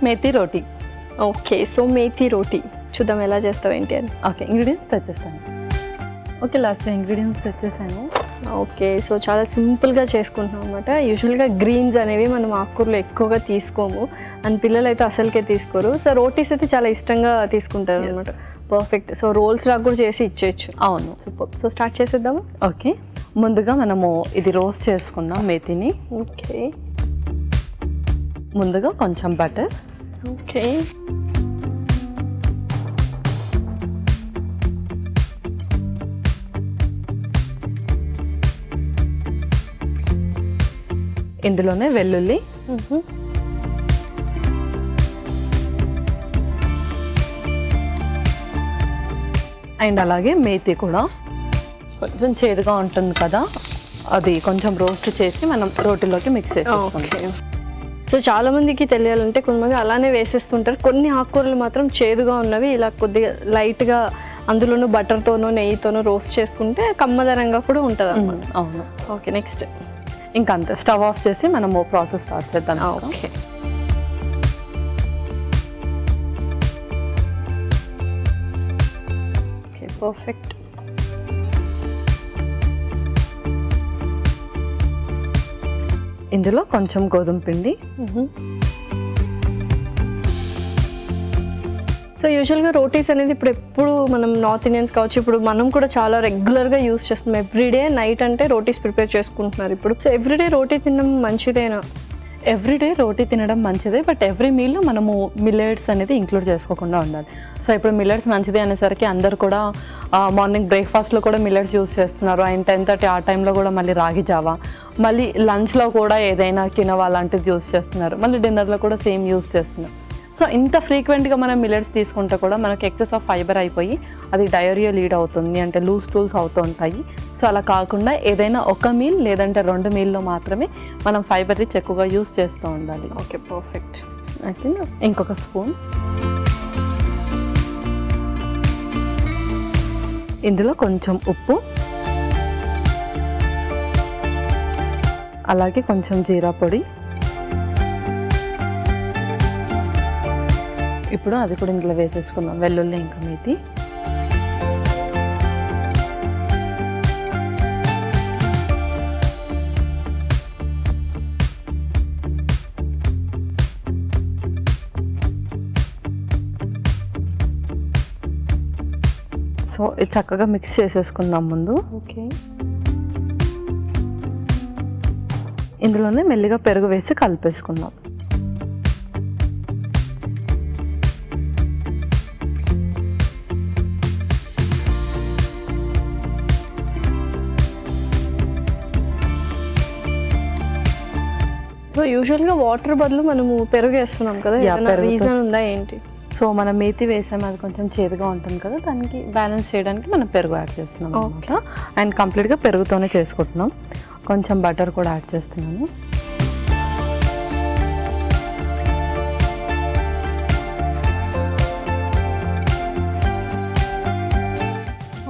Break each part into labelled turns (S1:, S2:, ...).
S1: Methi roti.
S2: Okay, so methi roti చూద్దాం ఎలా చేస్తావు ఏంటి అని.
S1: ఓకే, ఇంగ్రీడియంట్స్ తెచ్చేస్తాను. ఓకే, లాస్ట్ ఇంగ్రీడియంట్స్ తెచ్చేసాను.
S2: ఓకే, సో చాలా సింపుల్గా చేసుకుంటున్నాం అనమాట. యూజువల్గా గ్రీన్స్ అనేవి మనం ఆకుకూరలు ఎక్కువగా తీసుకోము అండ్ పిల్లలు అయితే అసలుకే తీసుకోరు. సో రోటీస్ అయితే చాలా ఇష్టంగా తీసుకుంటారు అనమాట. పర్ఫెక్ట్. సో రోల్స్ లాగా కూడా చేసి ఇచ్చేయచ్చు.
S1: అవును,
S2: సూపర్. సో స్టార్ట్ చేసేద్దాము.
S1: ఓకే, ముందుగా మనము ఇది రోస్ట్ చేసుకుందాం మేథీని.
S2: ఓకే,
S1: ముందుగా కొంచెం బటర్.
S2: ఓకే,
S1: ఇందులోనే వెల్లుల్లి, అండ్ అలాగే మేథీ కూడా. కొంచెం చేదుగా ఉంటుంది కదా, అది కొంచెం రోస్ట్ చేసి మనం రోటీలోకి మిక్స్ చేసుకుంటాం.
S2: సో చాలా మందికి తెలియాలంటే కొంతమంది అలానే వేసేస్తుంటారు. కొన్ని ఆకుకూరలు మాత్రం చేదుగా ఉన్నవి ఇలా కొద్దిగా లైట్గా అందులోనూ బటర్తోనో నెయ్యితోనో రోస్ట్ చేసుకుంటే కమ్మదనంగా కూడా ఉంటుంది అన్నమాట.
S1: అవును.
S2: ఓకే, నెక్స్ట్
S1: ఇంకా అంతే, స్టవ్ ఆఫ్ చేసి మనము ప్రాసెస్ స్టార్ట్ చేద్దాం.
S2: Okay, okay, perfect.
S1: ఇందులో కొంచెం గోధుమ పిండి.
S2: సో యూజువల్గా రోటీస్ అనేది ఎప్పుడు మనం నార్త్ ఇండియన్స్ కావచ్చు, ఇప్పుడు మనం కూడా చాలా రెగ్యులర్గా యూస్ చేస్తున్నాం. ఎవ్రీడే నైట్ అంటే రోటీస్ ప్రిపేర్ చేసుకుంటున్నారు ఇప్పుడు. సో ఎవ్రీడే రోటీ తినడం మంచిదేనా?
S1: ఎవ్రీడే రోటీ తినడం మంచిదే, బట్ ఎవ్రీ మీల్లో మనము మిల్లెట్స్ అనేది ఇంక్లూడ్ చేసుకోకుండా ఉండాలి. సో ఇప్పుడు మిల్లెట్స్ మంచిది అనేసరికి అందరు కూడా మార్నింగ్ బ్రేక్ఫాస్ట్లో కూడా మిల్లెట్స్ యూస్ చేస్తున్నారు. అండ్ 10:30 ఆ టైంలో కూడా మళ్ళీ రాగి జావా, మళ్ళీ లంచ్లో కూడా ఏదైనా కినవా లాంటిది యూస్ చేస్తున్నారు, మళ్ళీ డిన్నర్లో కూడా సేమ్ యూస్ చేస్తున్నారు. సో ఇంత ఫ్రీక్వెంట్గా మనం మిల్లెట్స్ తీసుకుంటే కూడా మనకి ఎక్సెస్ ఆఫ్ ఫైబర్ అయిపోయి అది డయోరియా లీడ్ అవుతుంది, అంటే లూజ్ టూల్స్ అవుతూ ఉంటాయి. సో అలా కాకుండా ఏదైనా ఒక మీల్ లేదంటే 2 మీల్లో మాత్రమే మనం ఫైబర్ రిచ్ ఎక్కువగా యూస్ చేస్తూ ఉండాలి.
S2: Okay, perfect.
S1: అయితే ఇంకొక స్పూన్. ఇందులో కొంచెం ఉప్పు, అలాగే కొంచెం జీరా పొడి. ఇప్పుడు అది కూడా ఇందులో వేసేసుకుందాం, వెల్లుల్లి ఇంకా మేథీ. సో ఇది చక్కగా మిక్స్ చేసేసుకుందాం ముందు.
S2: ఓకే,
S1: ఇందులోనే మెల్లిగా పెరుగు వేసి కలిపేసుకుందాం.
S2: సో యూజువల్గా వాటర్ బదులు మనము పెరుగు వేస్తున్నాం కదా, రీజన్ ఉందా ఏంటి?
S1: సో మనం మేథీ వేసాము, అది కొంచెం చేదుగా ఉంటుంది కదా, దానికి బ్యాలెన్స్ చేయడానికి మనం పెరుగు యాడ్ చేస్తున్నాం అనమాట. అండ్ కంప్లీట్గా పెరుగుతోనే చేసుకుంటున్నాం. కొంచెం బటర్ కూడా యాడ్ చేస్తున్నాను.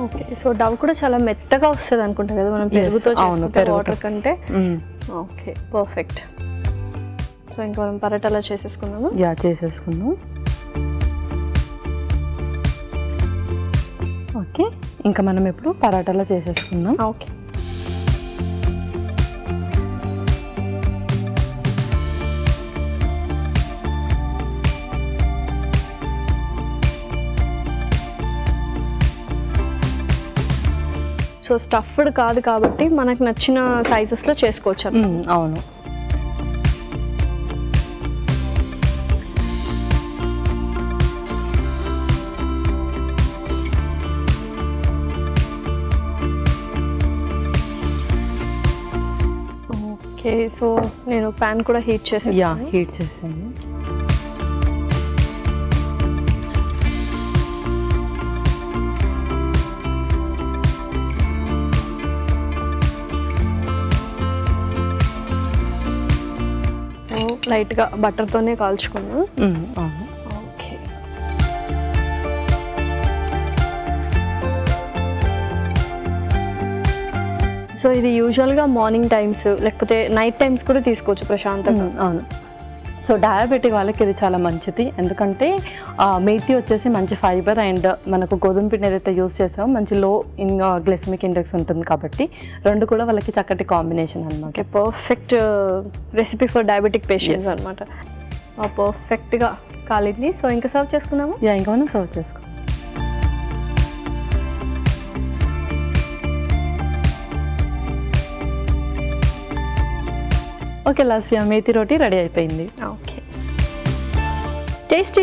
S2: ఓకే, సో డవ్ కూడా చాలా మెత్తగా వస్తుంది అనుకుంటా కదా మనం పెరుగుతో వాటర్ కంటే. Okay, perfect. సో ఇంకా మనం పరాటాలా చేసేసుకున్నాము.
S1: చేసేసుకుందాం. ఓకే, ఇంకా మనం ఇప్పుడు పరాటాలా చేసేసుకుందాం.
S2: ఓకే, సో స్టఫ్డ్ కాదు కాబట్టి మనకు నచ్చిన సైజెస్లో చేసుకోవచ్చు.
S1: అవును.
S2: ఓకే, సో నేను ప్యాన్ కూడా హీట్ చేసాను.
S1: హీట్ చేసాను.
S2: లైట్గా బటర్తోనే కాల్చుకున్నాను. ఓకే, సో ఇది యూజువల్గా మార్నింగ్ టైమ్స్ లేకపోతే నైట్ టైమ్స్ కూడా తీసుకోవచ్చు ప్రశాంతంగా.
S1: అవును. సో డయాబెటిక్ వాళ్ళకి ఇది చాలా మంచిది, ఎందుకంటే మేథీ వచ్చేసి మంచి ఫైబర్ అండ్ మనకు గోధుమ పిండి ఏదైతే యూస్ చేసామో మంచి లో గ్లైసెమిక్ ఇండెక్స్ ఉంటుంది కాబట్టి రెండు కూడా వాళ్ళకి చక్కటి కాంబినేషన్ అనమాట.
S2: Okay, perfect recipe for diabetic patients అనమాట. పర్ఫెక్ట్గా కాలింది. సో ఇంకా సర్వ్ చేసుకుందాము.
S1: ఇంకా మనం సర్వ్ చేసుకో. ఓకే లాస్య, మేథీ రోటీ రెడీ అయిపోయింది.
S2: ఓకే,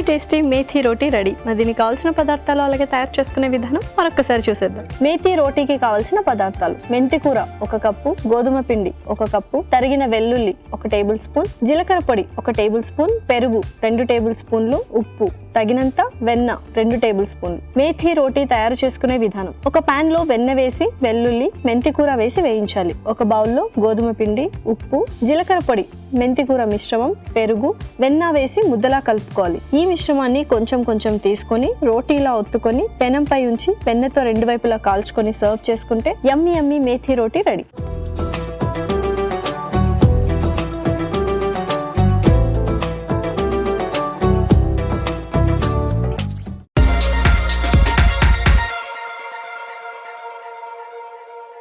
S2: టేస్టీ మేథీ రోటీ రెడీ. మరి దీనికి కావాల్సిన పదార్థాలు అలాగే తయారు చేసుకునే విధానం మరొకసారి చూసేద్దాం. మేథీ రోటీకి కావాల్సిన పదార్థాలు: మెంతి కూర 1 కప్పు, గోధుమ పిండి 1 కప్పు, తరిగిన వెల్లుల్లి 1 టేబుల్ స్పూన్, జీలకర్ర పొడి 1 టేబుల్ స్పూన్, పెరుగు 2 టేబుల్ స్పూన్లు, ఉప్పు తగినంత, వెన్న 2 టేబుల్ స్పూన్లు. మేథీ రోటీ తయారు చేసుకునే విధానం: ఒక పాన్ లో వెన్న వేసి వెల్లుల్లి, మెంతి కూర వేసి వేయించాలి. ఒక బౌల్లో గోధుమ పిండి, ఉప్పు, జీలకర్ర పొడి, మెంతి కూర మిశ్రమం, పెరుగు, వెన్న వేసి ముద్దలా కలుపుకోవాలి. ఈ మిశ్రమాన్ని కొంచెం కొంచెం తీసుకొని రోటీలా ఒత్తుకొని పెనంపై ఉంచి వెన్నతో 2 వైపులా కాల్చుకొని సర్వ్ చేసుకుంటే యమ్మీ మేథీ రోటీ రెడీ.